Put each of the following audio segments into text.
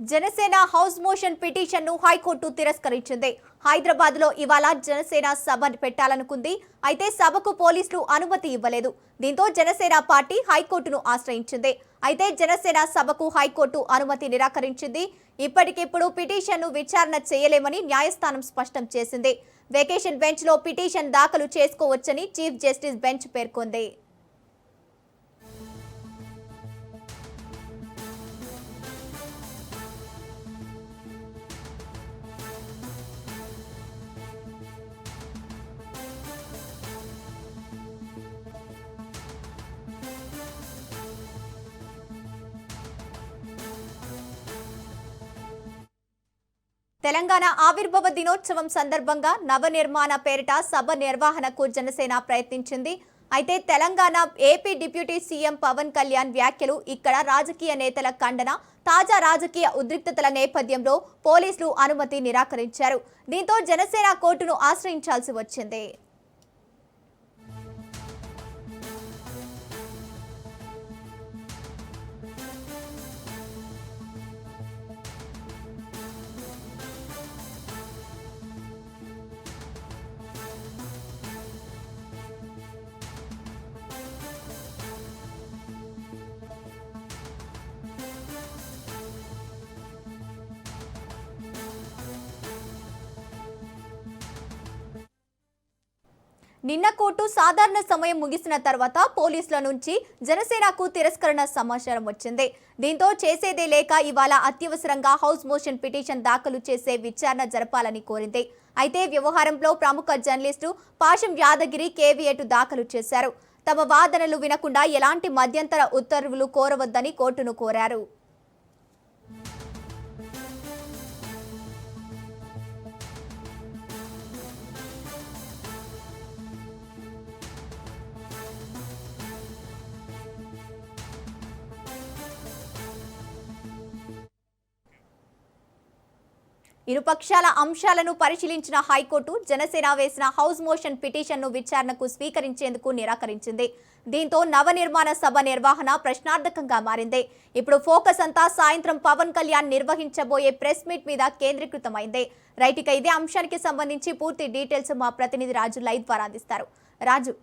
Janasena house motion petition ను high court తిరస్కరించింది. హైదరాబాద్ లో ఇవాళ జనసేన సభ పెట్టాలనుకుంది. అయితే సభకు పోలీసులు అనుమతి ఇవ్వలేదు. దీంతో జనసేన పార్టీ హైకోర్టును ఆశ్రయించింది. అయితే జనసేన సభకు హైకోర్టు అనుమతి నిరాకరించింది. ఇప్పటికిప్పుడు పిటిషన్ ను విచారణ చేయలేమని న్యాయస్థానం స్పష్టం చేసింది. వెకేషన్ బెంచ్ లో పిటిషన్ దాఖలు చేసుకోవచ్చని చీఫ్ జస్టిస్ బెంచ్ పేర్కొంది. తెలంగాణ ఆవిర్భావ దినోత్సవం సందర్భంగా నవనిర్మాణ పేరిట సభ నిర్వహణకు జనసేన ప్రయత్నించింది. అయితే Telangana AP deputy CM Pawan Kalyan వ్యాఖ్యలు ఇక్కడ రాజకీయ నేతల ఖండన, తాజా రాజకీయ ఉద్రిక్తతల నేపథ్యంలో పోలీసులు అనుమతి నిరాకరించారు. దీంతో జనసేన కోర్టును ఆశ్రయించాల్సి వచ్చింది. నిన్న కోర్టు సాధారణ సమయం ముగిసిన తర్వాత పోలీసుల నుంచి జనసేనకు తిరస్కరణ సమాచారం వచ్చింది. దీంతో చేసేదే లేక ఇవాళ అత్యవసరంగా హౌస్ మోషన్ పిటిషన్ దాఖలు చేసే విచారణ జరపాలని కోరింది. అయితే వ్యవహారంలో ప్రముఖ జర్నలిస్టు పాషం యాదగిరి కేవియట్ దాఖలు చేశారు. తమ వాదనలు వినకుండా ఎలాంటి మధ్యంతర ఉత్తర్వులు కోరవద్దని కోర్టును కోరారు. ఇరుపక్షాల అంశాలను పరిశీలించిన హైకోర్టు జనసేన వేసిన హౌస్ మోషన్ పిటిషన్ను విచారణకు స్వీకరించేందుకు నిరాకరించింది. దీంతో నవనిర్మాణ సభ నిర్వహణ ప్రశ్నార్థకంగా మారింది. ఇప్పుడు ఫోకస్ అంతా సాయంత్రం పవన్ కళ్యాణ్ నిర్వహించబోయే ప్రెస్ మీట్ మీద కేంద్రీకృతమైంది. రైట్, ఇక ఇదే అంశానికి సంబంధించి పూర్తి డీటెయిల్స్ మా ప్రతినిధి రాజు లైవ్ ద్వారా అందిస్తారు. రాజు.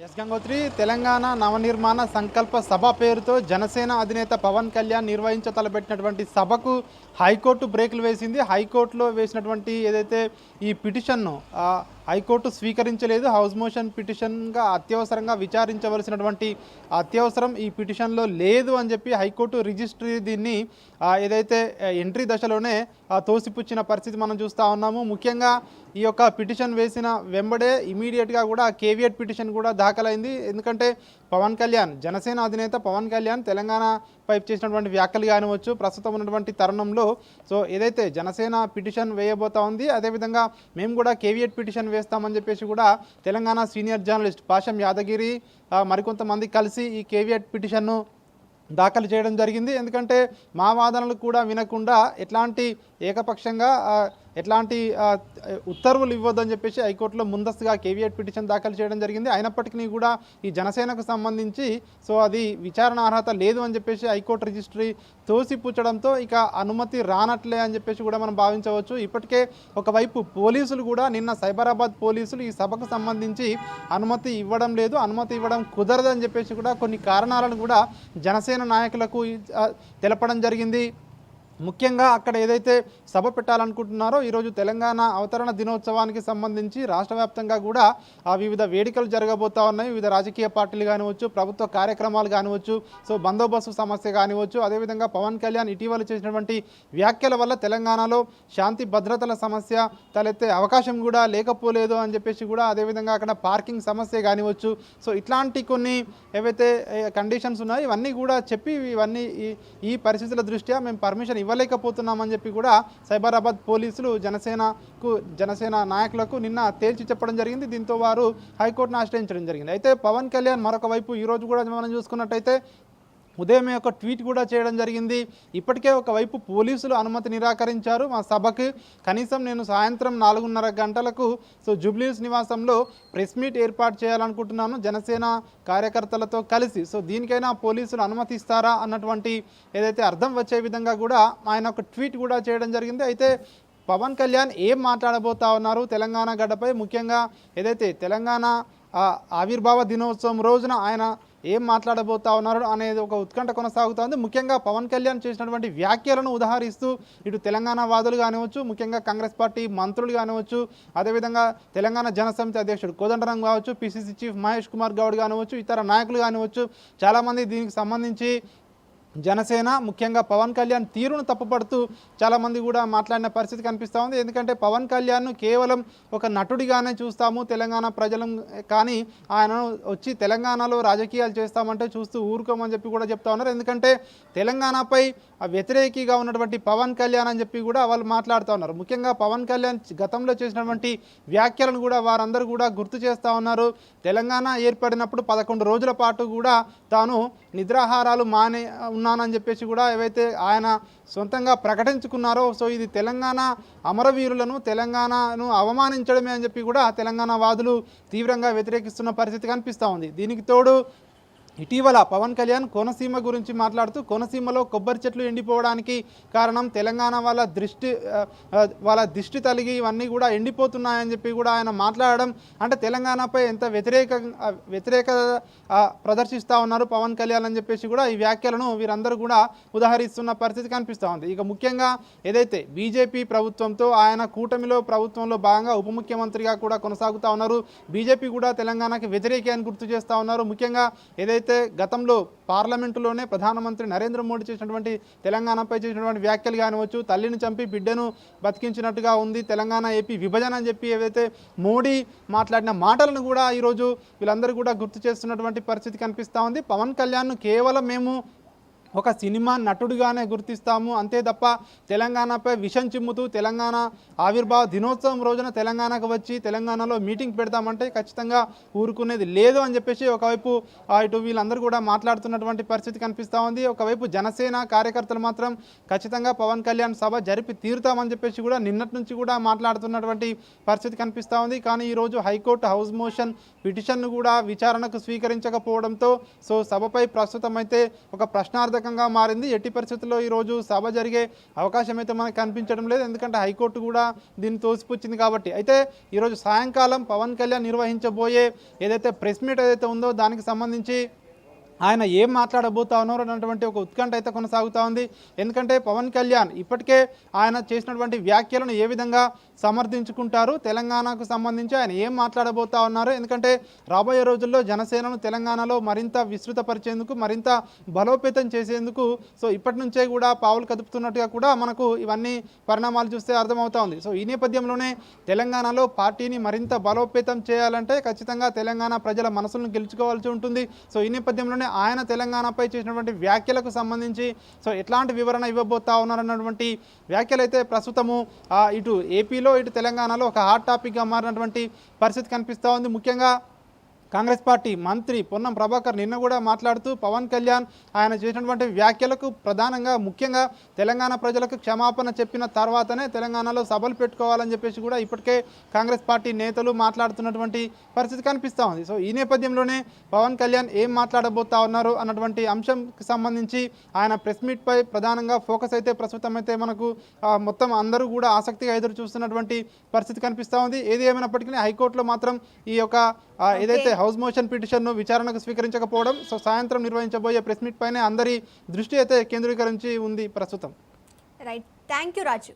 ఎస్ గంగోత్రి, తెలంగాణ నవనిర్మాణ సంకల్ప సభ పేరుతో జనసేన అధినేత పవన్ కళ్యాణ్ నిర్వహించతలపెట్టినటువంటి సభకు హైకోర్టు బ్రేకులు వేసింది. హైకోర్టులో వేసినటువంటి ఏదైతే ఈ పిటిషన్ను హైకోర్టు స్వీకరించలేదు. హౌస్ మోషన్ పిటిషన్గా అత్యవసరంగా విచారించవలసినటువంటి అత్యవసరం ఈ పిటిషన్లో లేదు అని చెప్పి హైకోర్టు రిజిస్ట్రీ దీన్ని ఏదైతే ఎంట్రీ దశలోనే తోసిపుచ్చిన పరిస్థితి మనం చూస్తూ ఉన్నాము. ముఖ్యంగా ఈ యొక్క పిటిషన్ వేసిన వెంబడే ఇమీడియట్గా కూడా కేవియట్ పిటిషన్ కూడా దాఖలైంది. ఎందుకంటే పవన్ కళ్యాణ్, జనసేన అధినేత పవన్ కళ్యాణ్ తెలంగాణ పైపు చేసినటువంటి వ్యాఖ్యలు కానివచ్చు, ప్రస్తుతం ఉన్నటువంటి తరుణంలో సో ఏదైతే జనసేన పిటిషన్ వేయబోతా ఉంది, అదేవిధంగా మేము కూడా కేవియట్ పిటిషన్ వేస్తామని చెప్పేసి కూడా తెలంగాణ సీనియర్ జర్నలిస్ట్ పాషం యాదగిరి మరికొంతమంది కలిసి ఈ కేవియట్ పిటిషన్ను దాఖలు చేయడం జరిగింది. ఎందుకంటే మా వాదనలు కూడా వినకుండా ఏకపక్షంగా ఎట్లాంటి ఉత్తర్వులు ఇవ్వద్దని చెప్పేసి హైకోర్టులో ముందస్తుగా కేవియట్ పిటిషన్ దాఖలు చేయడం జరిగింది. అయినప్పటికీ కూడా ఈ జనసేనకు సంబంధించి సో అది విచారణ అర్హత లేదు అని చెప్పేసి హైకోర్టు రిజిస్ట్రీ తోసిపుచ్చడంతో ఇక అనుమతి రానట్లే అని చెప్పేసి కూడా మనం భావించవచ్చు. ఇప్పటికే ఒకవైపు పోలీసులు కూడా నిన్న సైబరాబాద్ పోలీసులు ఈ సభకు సంబంధించి అనుమతి ఇవ్వడం లేదు, అనుమతి ఇవ్వడం కుదరదని చెప్పేసి కూడా కొన్ని కారణాలను కూడా జనసేన నాయకులకు తెలపడం జరిగింది. ముఖ్యంగా అక్కడ ఏదైతే సభ పెట్టాలనుకుంటున్నారో ఈరోజు తెలంగాణ అవతరణ దినోత్సవానికి సంబంధించి రాష్ట్ర వ్యాప్తంగా కూడా వివిధ వేడుకలు జరగబోతా ఉన్నాయి. వివిధ రాజకీయ పార్టీలు కానివచ్చు, ప్రభుత్వ కార్యక్రమాలు కానివచ్చు, సో బందోబస్తు సమస్య కానివచ్చు, అదేవిధంగా పవన్ కళ్యాణ్ ఇటీవల చేసినటువంటి వ్యాఖ్యల వల్ల తెలంగాణలో శాంతి భద్రతల సమస్య తలెత్తే అవకాశం కూడా లేకపోలేదు అని చెప్పేసి కూడా, అదేవిధంగా అక్కడ పార్కింగ్ సమస్య కానివచ్చు, సో ఇట్లాంటి కొన్ని ఏవైతే కండిషన్స్ ఉన్నాయో ఇవన్నీ కూడా చెప్పి ఇవన్నీ ఈ పరిస్థితుల దృష్ట్యా మేము పర్మిషన్ ఇవ్వలేకపోతున్నామని చెప్పి కూడా సైబరాబాద్ పోలీసులు జనసేన నాయకులకు నిన్న తేల్చి చెప్పడం జరిగింది. దీంతో వారు హైకోర్టును ఆశ్రయించడం జరిగింది. అయితే పవన్ కళ్యాణ్ మరొక వైపు ఈరోజు కూడా మనం చూసుకున్నట్టయితే ఉదయమే ఒక ట్వీట్ కూడా చేయడం జరిగింది. ఇప్పటికే ఒకవైపు పోలీసులు అనుమతి నిరాకరించారు మా సభకు. కనీసం నేను సాయంత్రం 4:30 గంటలకు జూబ్లీహిల్స్ నివాసంలో ప్రెస్ మీట్ ఏర్పాటు చేయాలనుకుంటున్నాను జనసేన కార్యకర్తలతో కలిసి. దీనికైనా పోలీసులు అనుమతిస్తారా అన్నటువంటి ఏదైతే అర్థం వచ్చే విధంగా కూడా ఆయన ఒక ట్వీట్ కూడా చేయడం జరిగింది. అయితే పవన్ కళ్యాణ్ ఏం మాట్లాడబోతా ఉన్నారు తెలంగాణ గడ్డపై, ముఖ్యంగా ఏదైతే తెలంగాణ ఆవిర్భావ దినోత్సవం రోజున ఆయన ఏం మాట్లాడబోతా ఉన్నారు అనేది ఒక ఉత్కంఠ కొనసాగుతోంది. ముఖ్యంగా పవన్ కళ్యాణ్ చేసినటువంటి వ్యాఖ్యలను ఉదాహరిస్తూ ఇటు తెలంగాణ వాదులు కానివచ్చు, ముఖ్యంగా కాంగ్రెస్ పార్టీ మంత్రులు కానివచ్చు, అదేవిధంగా తెలంగాణ జనసమితి అధ్యక్షుడు కోదండరాం కావచ్చు, పిసిసి చీఫ్ మహేష్ కుమార్ గౌడ్ కానివచ్చు, ఇతర నాయకులు కానివచ్చు, చాలామంది దీనికి సంబంధించి జనసేన ముఖ్యంగా పవన్ కళ్యాణ్ తీరును తప్పుపడుతూ చాలామంది కూడా మాట్లాడిన పరిస్థితి కనిపిస్తూ ఉంది. ఎందుకంటే పవన్ కళ్యాణ్ను కేవలం ఒక నటుడిగానే చూస్తాము తెలంగాణ ప్రజలం, కానీ ఆయన వచ్చి తెలంగాణలో రాజకీయాలు చేస్తామంటే చూస్తూ ఊరుకోమని చెప్పి కూడా చెప్తా ఉన్నారు. ఎందుకంటే తెలంగాణపై వ్యతిరేకిగా ఉన్నటువంటి పవన్ కళ్యాణ్ అని చెప్పి కూడా వాళ్ళు మాట్లాడుతూ ఉన్నారు. ముఖ్యంగా పవన్ కళ్యాణ్ గతంలో చేసినటువంటి వ్యాఖ్యలను కూడా వారందరూ కూడా గుర్తు చేస్తూ ఉన్నారు. తెలంగాణ ఏర్పడినప్పుడు 11 రోజుల పాటు కూడా తాను నిద్రాహారాలు ఉన్నానని చెప్పేసి కూడా ఏవైతే ఆయన సొంతంగా ప్రకటించుకున్నారో, ఇది తెలంగాణ అమరవీరులను, తెలంగాణను అవమానించడమే అని చెప్పి కూడా తెలంగాణ వాదులు తీవ్రంగా వ్యతిరేకిస్తున్న పరిస్థితి కనిపిస్తూ ఉంది. దీనికి తోడు ఇటీవల పవన్ కళ్యాణ్ కోనసీమ గురించి మాట్లాడుతూ కోనసీమలో కొబ్బరి చెట్లు ఎండిపోవడానికి కారణం తెలంగాణ వాళ్ళ దిష్టి తలిగి ఇవన్నీ కూడా ఎండిపోతున్నాయని చెప్పి కూడా ఆయన మాట్లాడడం, అంటే తెలంగాణపై ఎంత వ్యతిరేక ప్రదర్శిస్తూ ఉన్నారు పవన్ కళ్యాణ్ అని చెప్పేసి కూడా ఈ వ్యాఖ్యలను వీరందరూ కూడా ఉదాహరిస్తున్న పరిస్థితి కనిపిస్తూ ఉంది. ఇక ముఖ్యంగా ఏదైతే బీజేపీ ప్రభుత్వంతో ఆయన కూటమిలో ప్రభుత్వంలో భాగంగా ఉప ముఖ్యమంత్రిగా కూడా కొనసాగుతూ ఉన్నారు. బీజేపీ కూడా తెలంగాణకి వ్యతిరేకి అని గుర్తు చేస్తూ ఉన్నారు. ముఖ్యంగా ఏదైతే గతంలో పార్లమెంటులోనే ప్రధానమంత్రి నరేంద్ర మోడీ చేసినటువంటి తెలంగాణపై చేసినటువంటి వ్యాఖ్యలు కానివచ్చు, తల్లిని చంపి బిడ్డను బతికించినట్టుగా ఉంది తెలంగాణ ఏపీ విభజన అని చెప్పి ఏవైతే మోడీ మాట్లాడిన మాటలను కూడా ఈరోజు వీళ్ళందరూ కూడా గుర్తు చేస్తున్నటువంటి పరిస్థితి కనిపిస్తూ ఉంది. పవన్ కళ్యాణ్ను కేవలం మేము ఒక సినిమా నటుడిగానే గుర్తిస్తాము అంతే తప్ప తెలంగాణపై విషం చిమ్ముతూ తెలంగాణ ఆవిర్భావ దినోత్సవం రోజున తెలంగాణకు వచ్చి తెలంగాణలో మీటింగ్ పెడతామంటే ఖచ్చితంగా ఊరుకునేది లేదు అని చెప్పేసి ఒకవైపు ఇటు వీళ్ళందరూ కూడా మాట్లాడుతున్నటువంటి పరిస్థితి కనిపిస్తూ ఉంది. ఒకవైపు జనసేన కార్యకర్తలు మాత్రం ఖచ్చితంగా పవన్ కళ్యాణ్ సభ జరిపి తీరుతామని చెప్పేసి కూడా నిన్నటి నుంచి కూడా మాట్లాడుతున్నటువంటి పరిస్థితి కనిపిస్తూ ఉంది. కానీ ఈరోజు హైకోర్టు హౌస్ మోషన్ పిటిషన్ను కూడా విచారణకు స్వీకరించకపోవడంతో సభపై ప్రస్తుతం అయితే ఒక ప్రశ్నార్థకంగా మారింది. ఎట్టి పరిస్థితుల్లో ఈరోజు సభ జరిగే అవకాశం అయితే మనకు కనిపించడం లేదు, ఎందుకంటే హైకోర్టు కూడా దీన్ని తోసిపుచ్చింది కాబట్టి. అయితే ఈరోజు సాయంకాలం పవన్ కళ్యాణ్ నిర్వహించబోయే ఏదైతే ప్రెస్ మీట్ ఏదైతే ఉందో దానికి సంబంధించి ఆయన ఏం మాట్లాడబోతా ఉన్నారు అన్నటువంటి ఒక ఉత్కంఠ అయితే కొనసాగుతూ ఉంది. ఎందుకంటే పవన్ కళ్యాణ్ ఇప్పటికే ఆయన చేసినటువంటి వ్యాఖ్యలను ఏ విధంగా సమర్థించుకుంటారు, తెలంగాణకు సంబంధించి ఆయన ఏం మాట్లాడబోతా ఉన్నారు, ఎందుకంటే రాబోయే రోజుల్లో జనసేనను తెలంగాణలో మరింత విస్తృతపరిచేందుకు, మరింత బలోపేతం చేసేందుకు ఇప్పటి నుంచే కూడా పావులు కదుపుతున్నట్టుగా కూడా మనకు ఇవన్నీ పరిణామాలు చూస్తే అర్థమవుతా ఉంది. ఈ నేపథ్యంలోనే తెలంగాణలో పార్టీని మరింత బలోపేతం చేయాలంటే ఖచ్చితంగా తెలంగాణ ప్రజల మనసులను గెలుచుకోవాల్సి ఉంటుంది. ఈ నేపథ్యంలోనే ఆయన తెలంగాణపై చేసినటువంటి వ్యాఖ్యలకు సంబంధించి ఎట్లాంటి వివరణ ఇవ్వబోతా ఉన్నారన్నటువంటి వ్యాఖ్యలు అయితే ప్రస్తుతము ఇటు ఏపీలో ఇటు తెలంగాణలో ఒక హాట్ టాపిక్గా మారినటువంటి పరిస్థితి కనిపిస్తూ ఉంది. ముఖ్యంగా కాంగ్రెస్ పార్టీ మంత్రి పొన్నం ప్రభాకర్ నిన్న కూడా మాట్లాడుతూ పవన్ కళ్యాణ్ ఆయన చేసినటువంటి వ్యాఖ్యలకు ప్రధానంగా ముఖ్యంగా తెలంగాణ ప్రజలకు క్షమాపణ చెప్పిన తర్వాతనే తెలంగాణలో సభలు పెట్టుకోవాలని చెప్పేసి కూడా ఇప్పటికే కాంగ్రెస్ పార్టీ నేతలు మాట్లాడుతున్నటువంటి పరిస్థితి కనిపిస్తూ ఉంది. ఈ నేపథ్యంలోనే పవన్ కళ్యాణ్ ఏం మాట్లాడబోతా ఉన్నారు అన్నటువంటి అంశంకి సంబంధించి ఆయన ప్రెస్ మీట్పై ప్రధానంగా ఫోకస్ అయితే ప్రస్తుతం అయితే మనకు మొత్తం అందరూ కూడా ఆసక్తిగా ఎదురు చూస్తున్నటువంటి పరిస్థితి కనిపిస్తూ ఉంది. ఏది ఏమైనప్పటికీ హైకోర్టులో మాత్రం ఈ యొక్క ఏదైతే హౌస్ మోషన్ పిటిషన్ను విచారణకు స్వీకరించకపోవడం, సాయంత్రం నిర్వహించబోయే ప్రెస్ మీట్ పైనే అందరి దృష్టి అయితే కేంద్రీకరించి ఉంది ప్రస్తుతం. Right, thank you Raju.